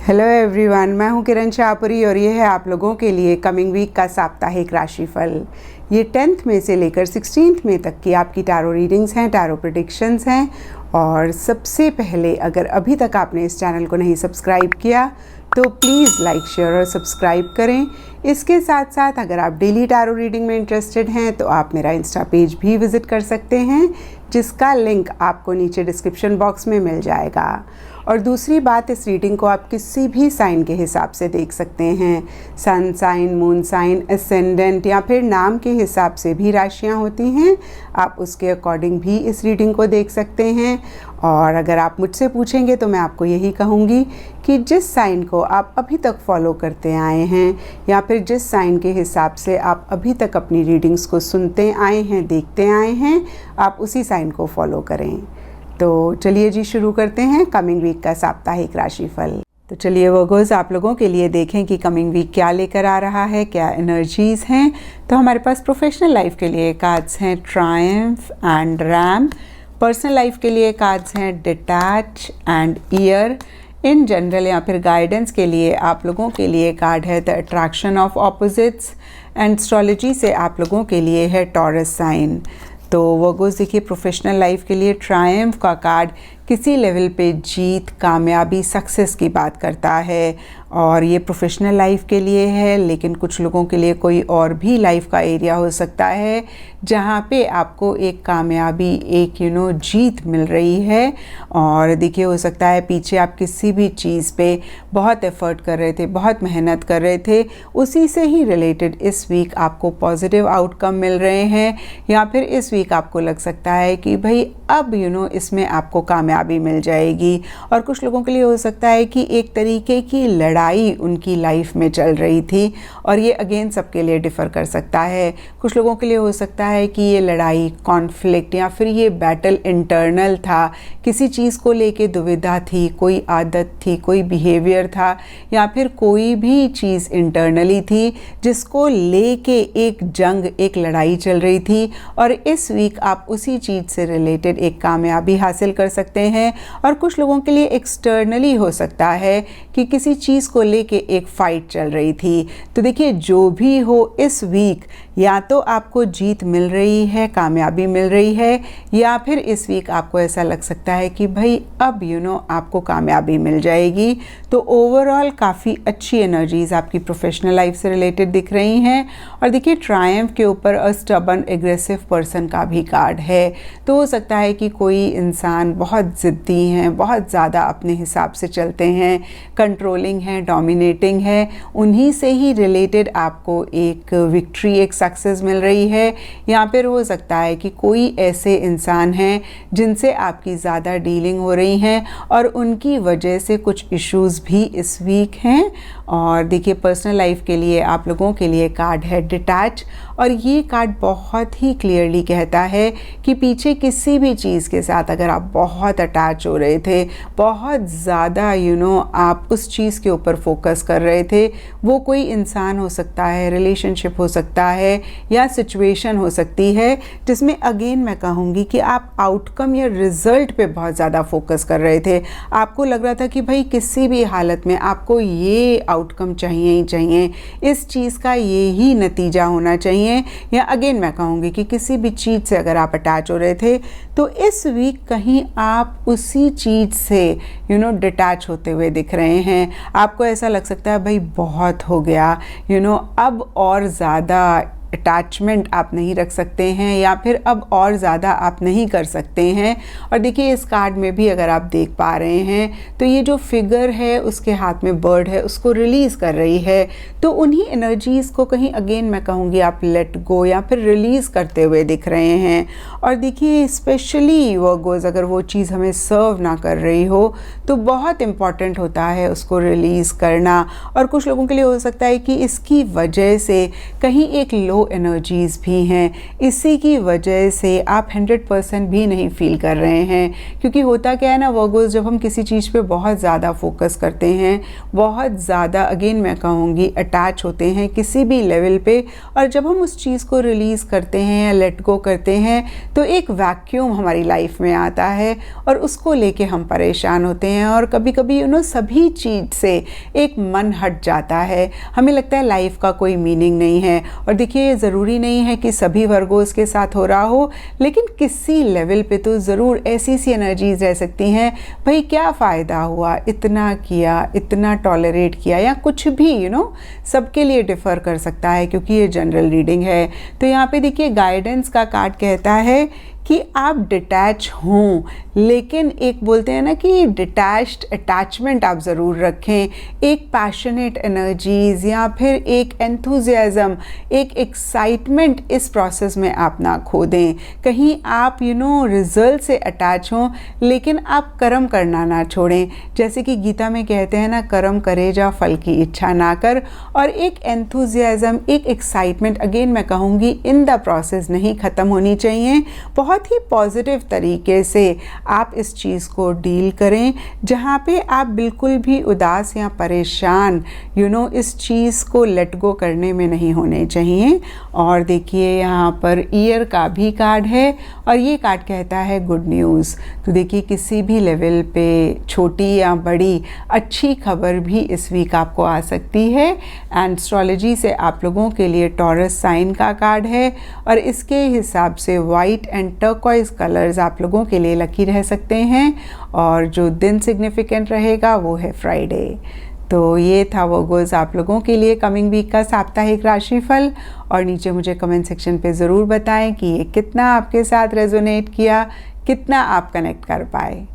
Hello everyone, मैं हूं किरण शाहपुरी और ये है आप लोगों के लिए कमिंग वीक का साप्ताहिक राशिफल। ये 10th में से लेकर 16th में तक की आपकी टैरो रीडिंग्स हैं, टैरो प्रेडिक्शंस हैं। और सबसे पहले अगर अभी तक आपने इस चैनल को नहीं सब्सक्राइब किया तो प्लीज़ लाइक, शेयर और सब्सक्राइब करें। इसके साथ साथ अगर आप डेली टैरो रीडिंग में इंटरेस्टेड हैं तो आप मेरा इंस्टा पेज भी विज़िट कर सकते हैं, जिसका लिंक आपको नीचे डिस्क्रिप्शन बॉक्स में मिल जाएगा। और दूसरी बात, इस रीडिंग को आप किसी भी साइन के हिसाब से देख सकते हैं। Sun sign, moon sign, ascendant या फिर नाम के हिसाब से भी राशियां होती हैं, आप उसके अकॉर्डिंग भी इस रीडिंग को देख सकते हैं। और अगर आप मुझसे पूछेंगे तो मैं आपको यही कहूँगी कि जिस साइन को आप अभी तक फॉलो करते आए हैं या फिर जिस साइन के हिसाब से आप अभी तक अपनी रीडिंग्स को सुनते आए हैं, देखते आए हैं, आप उसी साइन को फॉलो करें। तो चलिए जी, शुरू करते हैं कमिंग वीक का साप्ताहिक राशिफल। तो चलिए वर्गोज़, आप लोगों के लिए देखें कि कमिंग वीक क्या लेकर आ रहा है, क्या एनर्जीज़ हैं। तो हमारे पास प्रोफेशनल लाइफ के लिए कार्ड्स हैं Triumph and RAM. Personal life के लिए कार्ड्स हैं detach and year. In general या फिर गाइडेंस के लिए आप लोगों के लिए कार्ड है the attraction of opposites. And astrology से आप लोगों के लिए है टॉरस साइन। तो वर्गोज़ देखिए, प्रोफेशनल लाइफ के लिए ट्रायम्फ का कार्ड किसी लेवल पे जीत, कामयाबी, सक्सेस की बात करता है। और ये प्रोफेशनल लाइफ के लिए है, लेकिन कुछ लोगों के लिए कोई और भी लाइफ का एरिया हो सकता है जहाँ पे आपको एक कामयाबी, एक जीत मिल रही है। और देखिए, हो सकता है पीछे आप किसी भी चीज़ पे बहुत एफर्ट कर रहे थे, बहुत मेहनत कर रहे थे, उसी से ही रिलेटेड इस वीक आपको पॉजिटिव आउटकम मिल रहे हैं। या फिर इस वीक आपको लग सकता है कि भाई अब इसमें आपको कामयाबी मिल जाएगी। और कुछ लोगों के लिए हो सकता है कि एक तरीके की लड़ाई उनकी लाइफ में चल रही थी, और ये अगेन सबके लिए डिफ़र कर सकता है। कुछ लोगों के लिए हो सकता है कि ये लड़ाई, कॉन्फ्लिक्ट या फिर ये बैटल इंटरनल था, किसी चीज़ को लेके दुविधा थी, कोई आदत थी, कोई बिहेवियर था, या फिर कोई भी चीज़ इंटरनली थी जिसको लेके एक जंग, एक लड़ाई चल रही थी। और इस वीक आप उसी चीज़ से रिलेटेड एक कामयाबी हासिल कर सकते हैं। और कुछ लोगों के लिए एक्सटर्नली हो सकता है कि किसी चीज़ को लेके एक फ़ाइट चल रही थी। तो देखिए, जो भी हो इस वीक या तो आपको जीत मिल रही है, कामयाबी मिल रही है, या फिर इस वीक आपको ऐसा लग सकता है कि भाई अब आपको कामयाबी मिल जाएगी। तो ओवरऑल काफ़ी अच्छी एनर्जीज़ आपकी प्रोफेशनल लाइफ से रिलेटेड दिख रही हैं। और देखिए, ट्रायम्फ के ऊपर अ स्टबर्न एग्रेसिव पर्सन का भी कार्ड है। तो हो सकता है कि कोई इंसान बहुत ज़िद्दी हैं, बहुत ज़्यादा अपने हिसाब से चलते हैं, कंट्रोलिंग हैं, डोमिनेटिंग है, उन्हीं से ही रिलेटेड आपको एक विक्ट्री, एक सक्सेस मिल रही है। या फिर हो सकता है कि कोई ऐसे इंसान हैं जिनसे आपकी ज़्यादा डीलिंग हो रही हैं और उनकी वजह से कुछ इश्यूज़ भी इस वीक हैं। और देखिए, पर्सनल लाइफ के लिए आप लोगों के लिए कार्ड है डिटैच। और ये कार्ड बहुत ही क्लियरली कहता है कि पीछे किसी भी चीज़ के साथ अगर आप बहुत अटैच हो रहे थे, बहुत ज़्यादा आप उस चीज़ के ऊपर फोकस कर रहे थे, वो कोई इंसान हो सकता है, रिलेशनशिप हो सकता है, या सिचुएशन हो सकती है, जिसमें अगेन मैं कहूँगी कि आप आउटकम या रिज़ल्ट पे बहुत ज़्यादा फोकस कर रहे थे। आपको लग रहा था कि भाई किसी भी हालत में आपको ये आउटकम चाहिए ही चाहिए, इस चीज़ का ये ही नतीजा होना चाहिए। या अगेन मैं कहूँगी कि किसी भी चीज़ से अगर आप अटैच हो रहे थे तो इस वीक कहीं आप उसी चीज़ से डिटैच होते हुए दिख रहे हैं। आपको ऐसा लग सकता है भाई बहुत हो गया, अब और ज़्यादा अटैचमेंट आप नहीं रख सकते हैं, या फिर अब और ज़्यादा आप नहीं कर सकते हैं। और देखिए, इस कार्ड में भी अगर आप देख पा रहे हैं तो ये जो फिगर है उसके हाथ में बर्ड है, उसको रिलीज़ कर रही है। तो उन्हीं एनर्जीज़ को कहीं अगेन मैं कहूँगी आप लेट गो या फिर रिलीज़ करते हुए दिख रहे हैं। और देखिए, स्पेशली वर्गोज़, अगर वो चीज़ हमें सर्व ना कर रही हो तो बहुत इम्पॉर्टेंट होता है उसको रिलीज़ करना। और कुछ लोगों के लिए हो सकता है कि इसकी वजह से कहीं एक लो लो एनर्जीज़ भी हैं, इसी की वजह से आप 100% भी नहीं फील कर रहे हैं। क्योंकि होता क्या है ना वर्गोस, जब हम किसी चीज़ पे बहुत ज़्यादा फोकस करते हैं, बहुत ज़्यादा अगेन मैं कहूँगी अटैच होते हैं किसी भी लेवल पे, और जब हम उस चीज़ को रिलीज़ करते हैं या लेट गो करते हैं तो एक वैक्यूम हमारी लाइफ में आता है और उसको लेके हम परेशान होते हैं। और कभी कभी सभी चीज़ से एक मन हट जाता है, हमें लगता है लाइफ का कोई मीनिंग नहीं है। और देखिए, ज़रूरी नहीं है कि सभी वर्गोस के साथ हो रहा हो, लेकिन किसी लेवल पे तो ज़रूर ऐसी सी एनर्जीज रह सकती हैं, भाई क्या फ़ायदा हुआ, इतना किया, इतना टॉलरेट किया, या कुछ भी सबके लिए डिफ़र कर सकता है क्योंकि ये जनरल रीडिंग है। तो यहाँ पे देखिए गाइडेंस का कार्ड कहता है कि आप डिटैच हों, लेकिन एक बोलते हैं ना कि डिटैच्ड अटैचमेंट आप ज़रूर रखें। एक पैशनेट एनर्जीज़ या फिर एक एंथुजियाज़म, एक एक्साइटमेंट इस प्रोसेस में आप ना खो दें। कहीं आप रिजल्ट से अटैच हों, लेकिन आप कर्म करना ना छोड़ें। जैसे कि गीता में कहते हैं ना, कर्म करे जा फल की इच्छा ना कर। और एक एंथुजियाज़म, एक एक्साइटमेंट अगेन मैं कहूँगी इन द प्रोसेस नहीं ख़त्म होनी चाहिए। बहुत ही पॉजिटिव तरीके से आप इस चीज़ को डील करें, जहाँ पे आप बिल्कुल भी उदास या परेशान इस चीज़ को लेट गो करने में नहीं होने चाहिए। और देखिए यहाँ पर ईयर का भी कार्ड है और ये कार्ड कहता है गुड न्यूज़। तो देखिए किसी भी लेवल पे छोटी या बड़ी अच्छी खबर भी इस वीक आपको आ सकती है। एंड एस्ट्रोलॉजी से आप लोगों के लिए टॉरस साइन का कार्ड है और इसके हिसाब से वाइट एंड टर्कोइज कलर्स आप लोगों के लिए लकी रह सकते हैं। और जो दिन सिग्निफिकेंट रहेगा वो है फ्राइडे। तो ये था वर्गोस आप लोगों के लिए कमिंग वीक का साप्ताहिक राशिफल। और नीचे मुझे कमेंट सेक्शन पे ज़रूर बताएं कि ये कितना आपके साथ रेजोनेट किया, कितना आप कनेक्ट कर पाए।